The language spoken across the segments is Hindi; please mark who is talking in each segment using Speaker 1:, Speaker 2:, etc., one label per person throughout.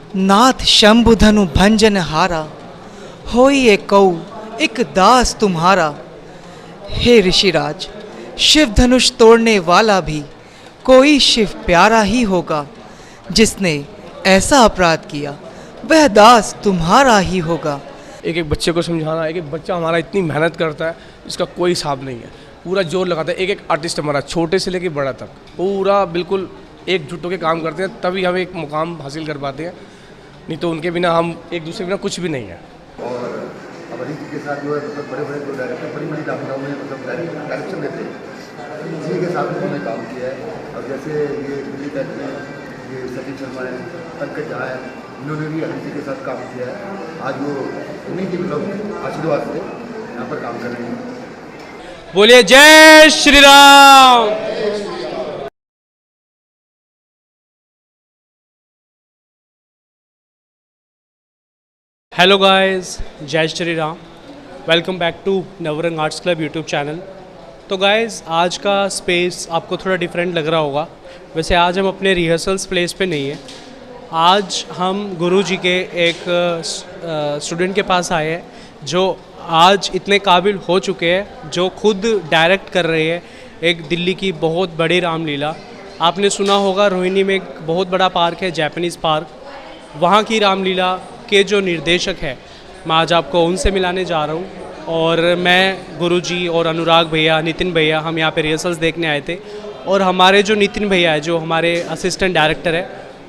Speaker 1: नाथ शंभुधनु भंजन हारा, होई एक कऊ एक दास तुम्हारा। हे ऋषिराज, शिव धनुष तोड़ने वाला भी कोई शिव प्यारा ही होगा। जिसने ऐसा अपराध किया वह दास तुम्हारा ही होगा।
Speaker 2: एक एक बच्चे को समझाना, एक एक बच्चा हमारा इतनी मेहनत करता है इसका कोई हिसाब नहीं है, पूरा जोर लगाता है। एक एक आर्टिस्ट हमारा छोटे से लेकर बड़ा तक पूरा बिल्कुल एकजुट होकर काम करते हैं, तभी हम एक मुकाम हासिल कर पाते हैं, नहीं तो उनके बिना हम एक दूसरे के बिना कुछ भी नहीं है।
Speaker 3: और अब अरिजीत के साथ जो है मतलब बड़े बड़े जो डायरेक्टर बड़ी बड़ी डायरेक्टरों में मतलब डायरेक्शन देते हैं, इसी के साथ उन्होंने काम किया है। अब जैसे ये दिल्ली तक में ये सचिन शर्मा है, पंकज झा है, इन्होंने भी अरिजीत के साथ काम किया है। आज वो उन्हीं की मतलब आशीर्वाद से यहाँ पर काम कर रहे हैं।
Speaker 4: बोलिए जय श्री राम। हेलो गाइस, जय Shri Ram. Welcome back to Navrang arts club YouTube channel. तो गाइस, आज का स्पेस आपको थोड़ा डिफरेंट लग रहा होगा। वैसे आज हम अपने रिहर्सल्स प्लेस पे नहीं है, आज हम गुरुजी के एक स्टूडेंट के पास आए हैं जो आज इतने काबिल हो चुके हैं, जो खुद डायरेक्ट कर रहे हैं एक दिल्ली की बहुत बड़ी रामलीला। आपने सुना होगा रोहिणी में एक बहुत बड़ा पार्क है, जापानीज़ पार्क, वहाँ की रामलीला के जो निर्देशक है, मैं आज आपको उनसे मिलाने जा रहा हूँ। और मैं गुरुजी और अनुराग भैया, नितिन भैया, हम यहाँ पे रिहर्सल्स देखने आए थे। और हमारे जो नितिन भैया है, जो हमारे असिस्टेंट डायरेक्टर है,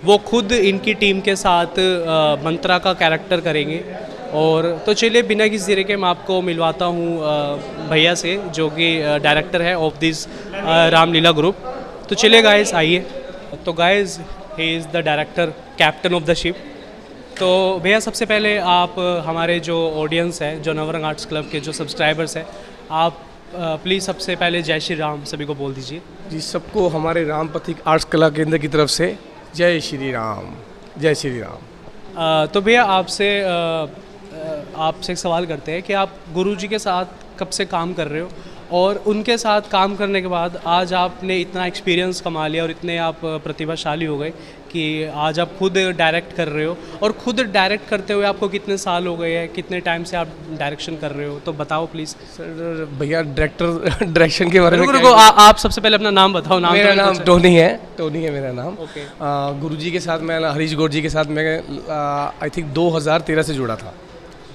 Speaker 4: वो खुद इनकी टीम के साथ मंत्रा का कैरेक्टर करेंगे। और तो चलिए बिना किसी देरी के मैं आपको मिलवाता हूँ भैया से, जो कि डायरेक्टर है ऑफ दिस रामलीला ग्रुप। तो चलिए गाइस, आइए। तो guys, he is the director, captain of the ship. तो भैया, सबसे पहले आप हमारे जो ऑडियंस है, जो नवरंग आर्ट्स क्लब के जो सब्सक्राइबर्स हैं, आप प्लीज़ सबसे पहले जय श्री राम सभी को बोल दीजिए।
Speaker 2: जी, सबको हमारे राम पथिक आर्ट्स कला केंद्र की तरफ से जय श्री राम, जय श्री राम।
Speaker 4: तो भैया, आपसे एक सवाल करते हैं कि आप गुरुजी के साथ कब से काम कर रहे हो, और उनके साथ काम करने के बाद आज आपने इतना एक्सपीरियंस कमा लिया और इतने आप प्रतिभाशाली हो गए कि आज आप खुद डायरेक्ट कर रहे हो। और खुद डायरेक्ट करते हुए आपको कितने साल हो गए हैं, कितने टाइम से आप डायरेक्शन कर रहे हो, तो बताओ प्लीज़।
Speaker 2: सर भैया, डायरेक्शन के बारे में
Speaker 4: आप सबसे पहले अपना नाम बताओ।
Speaker 2: मेरा नाम टोनी है, टोनी है मेरा नाम।
Speaker 4: ओके।
Speaker 2: गुरुजी के साथ मैं, हरीश गौर जी के साथ मैं आई थिंक 2013 से जुड़ा था।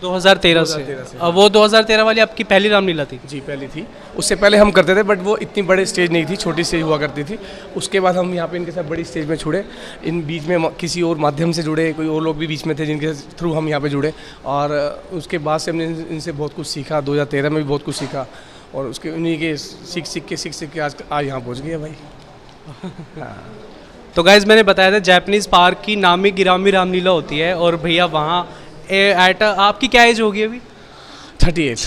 Speaker 4: 2013 से। वो 2013 वाली आपकी पहली रामलीला थी?
Speaker 2: जी, पहली थी। उससे पहले हम करते थे, बट वो इतनी बड़े स्टेज नहीं थी, छोटी स्टेज हुआ करती थी। उसके बाद हम यहाँ पे इनके साथ बड़ी स्टेज में जुड़े। इन बीच में किसी और माध्यम से जुड़े, कोई और लोग भी बीच में थे जिनके थ्रू हम यहाँ पे जुड़े। और उसके बाद से हमने इनसे बहुत कुछ सीखा। 2013 में भी बहुत कुछ सीखा, और उसके उन्हीं के सीख के आज यहाँ पहुँच गए भाई। हाँ।
Speaker 4: तो गाइज, मैंने बताया था जापानीज़ पार्क की नामी गिरामी रामलीला होती है, और भैया वहाँ आपकी क्या एज होगी अभी?
Speaker 2: 38।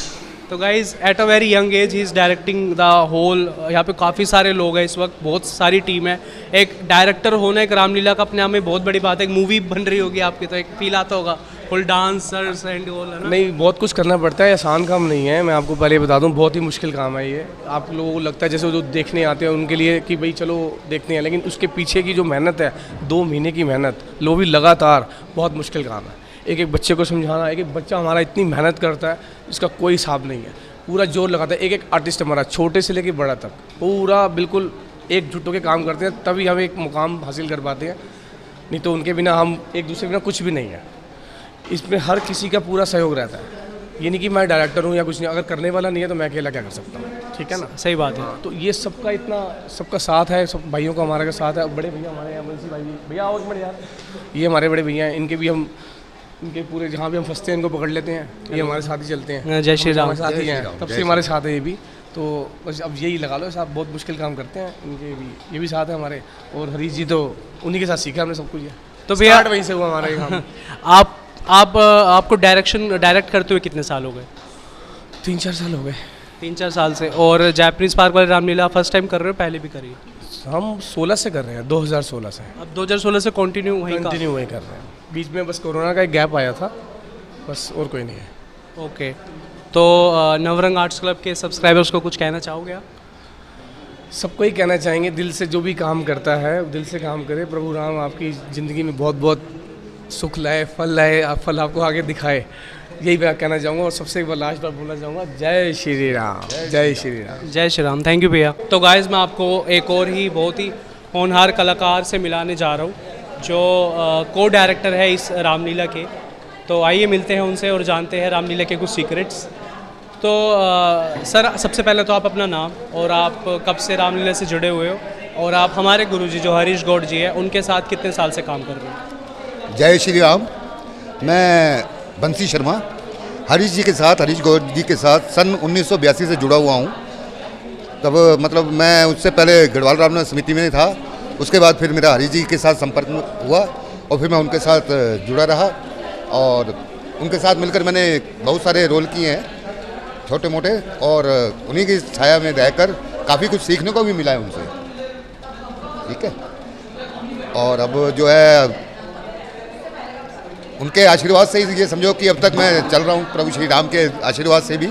Speaker 4: तो guys, at a very young age he is directing the whole. यहाँ पे काफ़ी सारे लोग हैं इस वक्त, बहुत सारी टीम है। एक डायरेक्टर होना एक रामलीला का अपने आप में बहुत बड़ी बात है। एक मूवी बन रही होगी आपकी, तो एक फील आता होगा, फुल डांसर्स एंड ऑल, है ना?
Speaker 2: नहीं, बहुत कुछ करना पड़ता है, आसान काम नहीं है। मैं आपको पहले बता दूं, बहुत ही मुश्किल काम है ये। आप लोगों को लगता है जैसे जो देखने आते हैं उनके लिए कि भाई चलो देखते हैं, लेकिन उसके पीछे की जो मेहनत है, 2 महीने की मेहनत, लो भी लगातार, बहुत मुश्किल काम है। एक एक बच्चे को समझाना, एक एक बच्चा हमारा इतनी मेहनत करता है इसका कोई हिसाब नहीं है, पूरा जोर लगाता है। एक एक आर्टिस्ट हमारा छोटे से लेकर बड़ा तक पूरा बिल्कुल एकजुट होकर काम करते हैं, तभी हम एक मुकाम हासिल कर पाते हैं, नहीं तो उनके बिना हम एक दूसरे के बिना कुछ भी नहीं है। इसमें हर किसी का पूरा सहयोग रहता है। ये नहीं कि मैं डायरेक्टर हूँ या कुछ नहीं, अगर करने वाला नहीं है तो मैं अकेला क्या कर सकता हूँ, ठीक है ना?
Speaker 4: सही बात है।
Speaker 2: तो ये सबका साथ है, सब भाइयों का हमारे का साथ है। बड़े भैया हमारे यहाँ, मुंशी भाई, भैया और बड़े यार, ये हमारे बड़े भैया हैं, इनके भी हम, इनके पूरे जहाँ भी हम फंसते हैं इनको पकड़ लेते हैं, ये हमारे साथ ही चलते हैं।
Speaker 4: जय श्री राम।
Speaker 2: साथ ही हैं, तब से हमारे साथ है ये भी। तो बस अब यही लगा लो, साहब बहुत मुश्किल काम करते हैं, इनके भी ये भी साथ है हमारे। और हरीश जी तो उन्हीं के साथ सीखा हमने सब कुछ।
Speaker 4: तो भैया,
Speaker 2: वहीं से हुआ हमारा काम।
Speaker 4: आपको डायरेक्ट करते हुए कितने साल हो गए?
Speaker 2: 3-4 साल हो गए।
Speaker 4: 3-4 साल से। और जापानीज़ पार्क वाली रामलीला फर्स्ट टाइम कर रहे हो, पहले भी करी?
Speaker 2: हम 16 से कर रहे हैं, 2016 से।
Speaker 4: अब 2016 से कंटिन्यू वही
Speaker 2: कर रहे हैं। बीच में बस कोरोना का एक गैप आया था, बस, और कोई नहीं है।
Speaker 4: ओके। तो नवरंग आर्ट्स क्लब के सब्सक्राइबर्स को कुछ कहना चाहोगे आप?
Speaker 2: सबको ही कहना चाहेंगे, दिल से जो भी काम करता है दिल से काम करे। प्रभु राम आपकी ज़िंदगी में बहुत बहुत सुख लाए, फल लाए, आप फल आपको आगे दिखाए, यही मैं कहना चाहूँगा। और सबसे एक बार लास्ट बार बोलना चाहूँगा, जय श्री राम, जय श्री राम।
Speaker 4: जय श्री राम। थैंक यू भैया। तो गाइज़ मैं आपको एक और ही बहुत ही होनहार कलाकार से मिलाने जा रहा हूँ जो को डायरेक्टर है इस रामलीला के। तो आइए मिलते हैं उनसे और जानते हैं रामलीला के कुछ सीक्रेट्स। तो सर सबसे पहले तो आप अपना नाम और आप कब से रामलीला से जुड़े हुए हो और आप हमारे गुरुजी जो हरीश गौड़ जी है उनके साथ कितने साल से काम कर रहे हो?
Speaker 3: जय श्री राम। मैं बंसी शर्मा हरीश जी के साथ, हरीश गौड़ जी के साथ सन 1982 से जुड़ा हुआ हूँ। तब मतलब मैं उससे पहले गढ़वाल रामलीला समिति में था, उसके बाद फिर मेरा हरीश जी के साथ संपर्क हुआ और फिर मैं उनके साथ जुड़ा रहा और उनके साथ मिलकर मैंने बहुत सारे रोल किए हैं छोटे मोटे, और उन्हीं की छाया में रहकर काफ़ी कुछ सीखने को भी मिला है उनसे। ठीक है, और अब जो है उनके आशीर्वाद से ही ये समझो कि अब तक मैं चल रहा हूँ प्रभु श्री राम के आशीर्वाद से भी।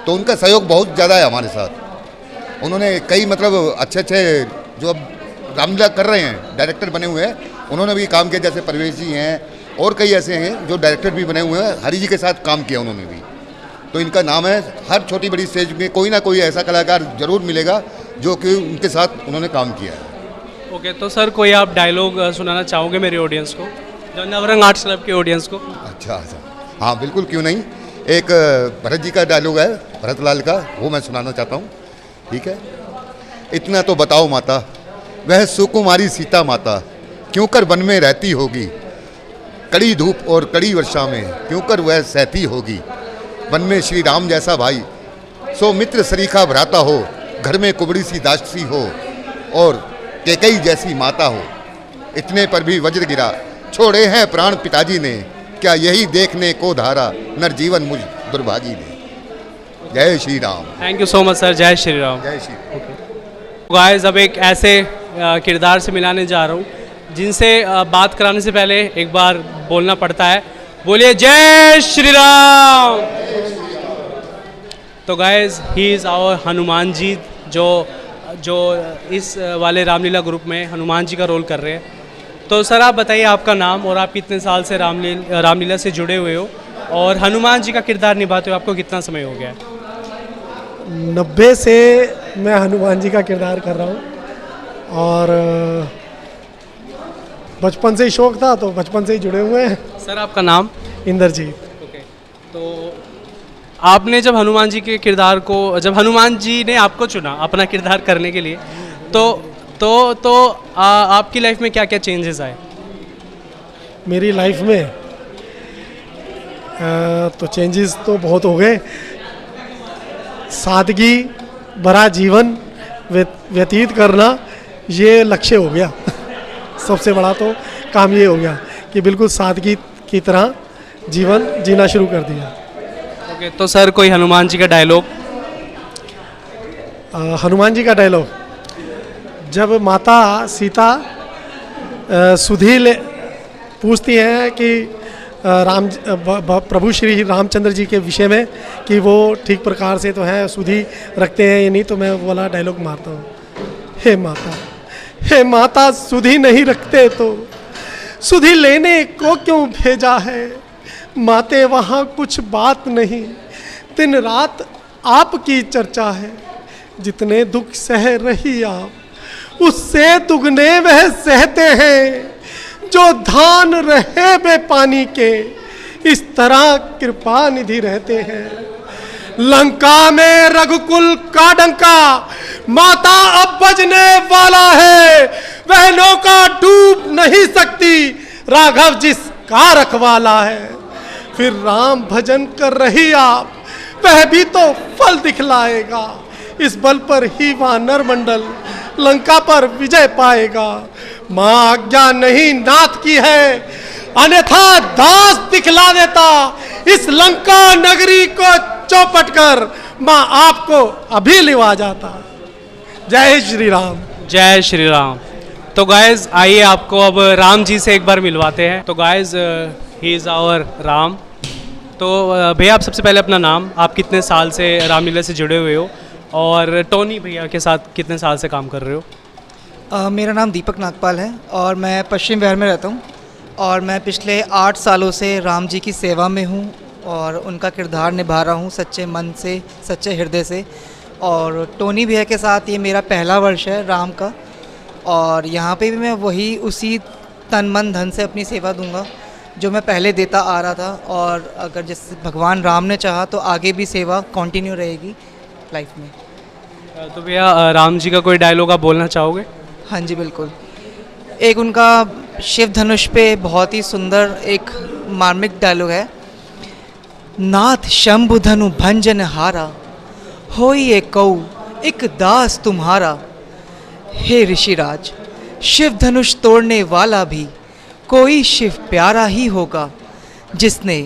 Speaker 3: तो उनका सहयोग बहुत ज़्यादा है हमारे साथ। उन्होंने कई मतलब अच्छे अच्छे जो अब रामलीला कर रहे हैं डायरेक्टर बने हुए हैं, उन्होंने भी काम किया, जैसे परवेश जी हैं और कई ऐसे हैं जो डायरेक्टर भी बने हुए हैं। हरी जी के साथ काम किया उन्होंने भी। तो इनका नाम है, हर छोटी बड़ी स्टेज में कोई ना कोई ऐसा कलाकार जरूर मिलेगा जो कि उनके साथ उन्होंने काम किया है।
Speaker 4: ओके, तो सर कोई आप डायलॉग सुनाना चाहोगे मेरे ऑडियंस को, जो नवरंग आर्ट्स क्लब के ऑडियंस को?
Speaker 3: अच्छा, हाँ बिल्कुल, क्यों नहीं। एक भरत जी का डायलॉग है, भरत लाल का, वो मैं सुनाना चाहता हूँ। ठीक है। इतना तो बताओ माता, वह सुकुमारी सीता माता क्यों कर वन में रहती होगी, कड़ी धूप और कड़ी वर्षा में क्यों कर वह सहती होगी। वन में श्री राम जैसा भाई, सो मित्र सरीखा भ्राता हो, घर में कुबड़ी सी दासी हो और केकई जैसी माता हो। इतने पर भी वज्र गिरा, छोड़े हैं प्राण पिताजी ने, क्या यही देखने को धारा नरजीवन मुझ दुर्भागी ने। जय Shri Ram.
Speaker 4: Thank you so much sir. जय श्री राम।
Speaker 3: जय श्री।
Speaker 4: गाइस अब एक ऐसे किरदार से मिलाने जा रहा हूँ जिनसे बात कराने से पहले एक बार बोलना पड़ता है, बोलिए जय श्री राम। तो guys he is our Hanuman ji, जो इस वाले रामलीला ग्रुप में हनुमान जी का रोल कर रहे हैं। तो सर आप बताइए आपका नाम और आप कितने साल से रामलीला से जुड़े हुए हो और हनुमान जी का किरदार निभाते हो आपको कितना समय हो गया है?
Speaker 5: 90 से मैं हनुमान जी का किरदार कर रहा हूँ और बचपन से ही शौक था, तो बचपन से ही जुड़े हुए हैं।
Speaker 4: सर आपका नाम?
Speaker 5: इंद्रजीत।
Speaker 4: ओके, तो आपने जब हनुमान जी के किरदार को, जब हनुमान जी ने आपको चुना अपना किरदार करने के लिए, तो आपकी लाइफ में क्या क्या चेंजेस आए?
Speaker 5: मेरी लाइफ में तो चेंजेस तो बहुत हो गए। सादगी भरा जीवन व्यतीत करना ये लक्ष्य हो गया। सबसे बड़ा तो काम ये हो गया कि बिल्कुल सादगी की तरह जीवन जीना शुरू कर दिया।
Speaker 4: ओके, तो सर कोई हनुमान जी का डायलॉग?
Speaker 5: हनुमान जी का डायलॉग, जब माता सीता सुधी पूछती हैं कि प्रभु श्री रामचंद्र जी के विषय में कि वो ठीक प्रकार से तो हैं, सुधी रखते हैं या नहीं, तो मैं वो वाला डायलॉग मारता हूँ, हे माता सुधी नहीं रखते तो सुधी लेने को क्यों भेजा है। माते वहाँ कुछ बात नहीं, दिन रात आपकी चर्चा है। जितने दुख सह रही आप, उससे दुगने वह सहते हैं। जो धान रहे बे पानी के, इस तरह कृपा निधि रहते हैं। लंका में रघुकुल का डंका, माता अब बजने वाला है। वह नौका डूब नहीं सकती, राघव जिसका रखवाला है। फिर राम भजन कर रही आप, वह भी तो फल दिखलाएगा। इस बल पर ही वानर मंडल लंका पर विजय पाएगा। माँ आज्ञा नहीं नाथ की है, अन्यथा दास दिखला देता। इस लंका नगरी को चौपट कर माँ आपको अभी लिवा जाता। जय श्री राम।
Speaker 4: जय श्री राम। तो गाइज आइए आपको अब राम जी से एक बार मिलवाते हैं। तो guys he is our Ram. तो भैया आप सबसे पहले अपना नाम, आप कितने साल से रामलीला से जुड़े हुए हो और टोनी भैया के साथ कितने साल से काम कर रहे हो?
Speaker 1: मेरा नाम दीपक नागपाल है और मैं पश्चिम बिहार में रहता हूँ और मैं पिछले 8 सालों से राम जी की सेवा में हूँ और उनका किरदार निभा रहा हूँ सच्चे मन से, सच्चे हृदय से। और टोनी भैया के साथ ये मेरा पहला वर्ष है राम का, और यहाँ पे भी मैं वही उसी तन मन धन से अपनी सेवा दूंगा जो मैं पहले देता आ रहा था। और अगर जैसे भगवान राम ने चाहा तो आगे भी सेवा कंटिन्यू रहेगी लाइफ में।
Speaker 4: तो भैया राम जी का कोई डायलॉग आप बोलना चाहोगे?
Speaker 1: हाँ जी बिल्कुल। एक उनका शिव धनुष पे बहुत ही सुंदर एक मार्मिक डायलॉग है। नाथ शंभु धनु भंजन हारा, होई ये कऊ एक दास तुम्हारा। हे ऋषिराज, शिव धनुष तोड़ने वाला भी कोई शिव प्यारा ही होगा। जिसने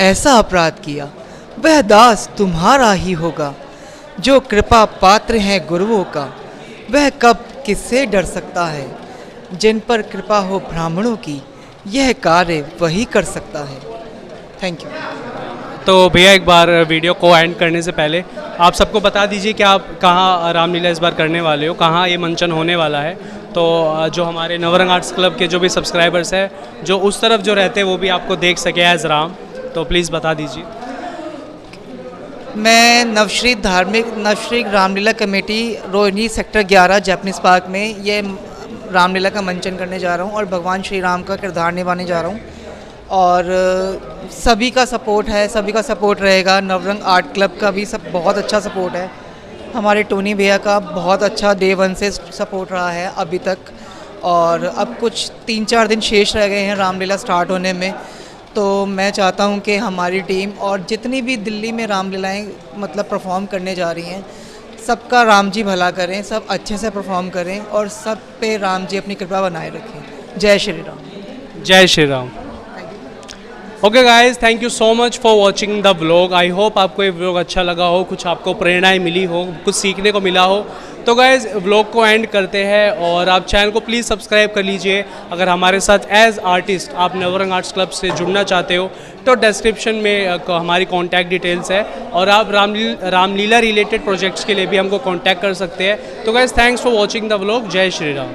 Speaker 1: ऐसा अपराध किया वह दास तुम्हारा ही होगा। जो कृपा पात्र हैं गुरुओं का, वह कब किससे डर सकता है। जिन पर कृपा हो ब्राह्मणों की, यह कार्य वही कर सकता है। Thank you.
Speaker 4: तो भैया एक बार वीडियो को एंड करने से पहले आप सबको बता दीजिए कि आप कहाँ रामलीला इस बार करने वाले हो, कहाँ ये मंचन होने वाला है। तो जो हमारे नवरंग आर्ट्स क्लब के जो भी सब्सक्राइबर्स हैं, जो उस तरफ जो रहते हैं, वो भी आपको देख सके एज राम, तो प्लीज़ बता दीजिए।
Speaker 1: मैं Navshri Ramlila committee Rohini sector 11 Japanese park में ये रामलीला का मंचन करने जा रहा हूँ और भगवान श्री राम का किरदार निभाने जा रहा हूँ। और सभी का सपोर्ट है, सभी का सपोर्ट रहेगा। नवरंग आर्ट क्लब का भी सब बहुत अच्छा सपोर्ट है। हमारे टोनी भैया का बहुत अच्छा डे 1 से सपोर्ट रहा है अभी तक। और अब कुछ 3-4 दिन शेष रह गए हैं रामलीला स्टार्ट होने में। तो मैं चाहता हूं कि हमारी टीम और जितनी भी दिल्ली में रामलीलाएं मतलब परफॉर्म करने जा रही हैं, सबका राम जी भला करें, सब अच्छे से परफॉर्म करें और सब पे राम जी अपनी कृपा बनाए रखें। जय श्री राम।
Speaker 4: जय Shri Ram. Okay guys, thank you so much for watching the vlog. I hope आपको ये व्लॉग अच्छा लगा हो, कुछ आपको प्रेरणाएं मिली हो, कुछ सीखने को मिला हो। तो गाइज व्लॉग को एंड करते हैं और आप चैनल को प्लीज़ सब्सक्राइब कर लीजिए। अगर हमारे साथ एज आर्टिस्ट आप नवरंग आर्ट्स क्लब से जुड़ना चाहते हो तो डिस्क्रिप्शन में हमारी कॉन्टैक्ट डिटेल्स है और आप रामलीला रिलेटेड प्रोजेक्ट्स के लिए भी हमको कॉन्टैक्ट कर सकते हैं। तो guys thanks for watching the vlog. जय श्री राम।